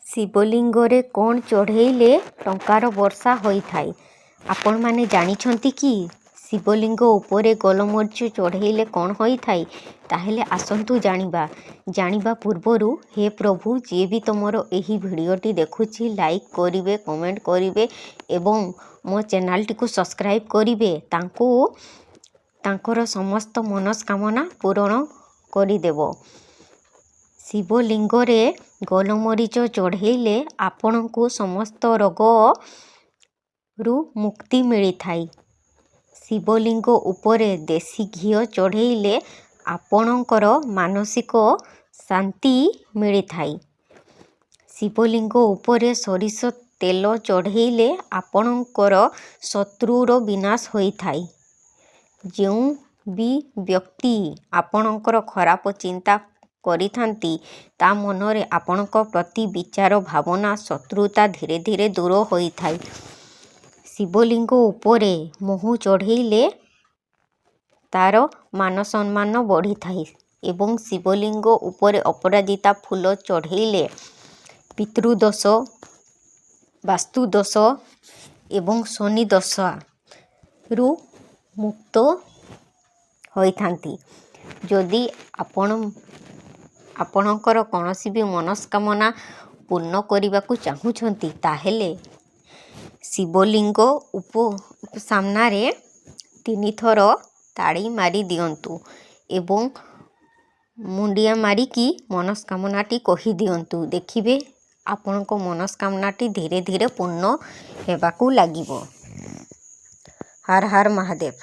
ଶିବଲିଙ୍ଗରେ କ'ଣ ଚଢ଼େଇଲେ ଟଙ୍କାର ବର୍ଷା ହୋଇଥାଏ? ଆପଣମାନେ ଜାଣିଛନ୍ତି କି? ଶିବଲିଙ୍ଗ ଉପରେ ଗୋଲମରିଚ ଚଢ଼େଇଲେ କ'ଣ ହୋଇଥାଏ? ତାହେଲେ ଆସନ୍ତୁ ଜାଣିବା ପୂର୍ବରୁ ହେ ପ୍ରଭୁ, ଯିଏ ବି ତୁମର ଏହି ଭିଡ଼ିଓଟି ଦେଖୁଛି ଲାଇକ୍ କରିବେ, କମେଣ୍ଟ କରିବେ ଏବଂ ମୋ ଚ୍ୟାନେଲଟିକୁ ସବସ୍କ୍ରାଇବ୍ କରିବେ, ତାଙ୍କୁ ତାଙ୍କର ସମସ୍ତ ମନସ୍କାମନା ପୂରଣ କରିଦେବ। ଶିବଲିଙ୍ଗରେ ଗୋଲମରିଚ ଚଢ଼େଇଲେ ଆପଣଙ୍କୁ ସମସ୍ତ ରୋଗରୁ ମୁକ୍ତି ମିଳିଥାଏ। ଶିବଲିଙ୍ଗ ଉପରେ ଦେଶୀ ଘିଅ ଚଢ଼େଇଲେ ଆପଣଙ୍କର ମାନସିକ ଶାନ୍ତି ମିଳିଥାଏ। ଶିବଲିଙ୍ଗ ଉପରେ ସୋରିଷ ତେଲ ଚଢ଼େଇଲେ ଆପଣଙ୍କର ଶତ୍ରୁର ବିନାଶ ହୋଇଥାଏ। ଯେଉଁ ବି ବ୍ୟକ୍ତି ଆପଣଙ୍କର ଖରାପ ଚିନ୍ତା କରିଥାନ୍ତି, ତା ମନରେ ଆପଣଙ୍କ ପ୍ରତି ବିଚାର, ଭାବନା, ଶତ୍ରୁତା ଧୀରେ ଧୀରେ ଦୂର ହୋଇଥାଏ। ଶିବଲିଙ୍ଗ ଉପରେ ମହୁ ଚଢ଼େଇଲେ ତାର ମାନସମ୍ମାନ ବଢ଼ିଥାଏ ଏବଂ ଶିବଲିଙ୍ଗ ଉପରେ ଅପରାଜିତା ଫୁଲ ଚଢ଼େଇଲେ ପିତୃଦୋଷ, ବାସ୍ତୁଦୋଷ ଏବଂ ଶନି ଦଶାରୁ ମୁକ୍ତ ହୋଇଥାନ୍ତି। ଯଦି ଆପଣଙ୍କର କୌଣସି ବି ମନସ୍କାମନା ପୂର୍ଣ୍ଣ କରିବାକୁ ଚାହୁଁଛନ୍ତି, ତାହେଲେ ଶିବଲିଙ୍ଗ ସାମ୍ନାରେ 3 ଥର ତାଳି ମାରି ଦିଅନ୍ତୁ ଏବଂ ମୁଣ୍ଡିଆ ମାରିକି ମନସ୍କାମନାଟି କହିଦିଅନ୍ତୁ। ଦେଖିବେ ଆପଣଙ୍କ ମନସ୍କାମନାଟି ଧୀରେ ଧୀରେ ପୂର୍ଣ୍ଣ ହେବାକୁ ଲାଗିବ। ହର ହର ମହାଦେବ।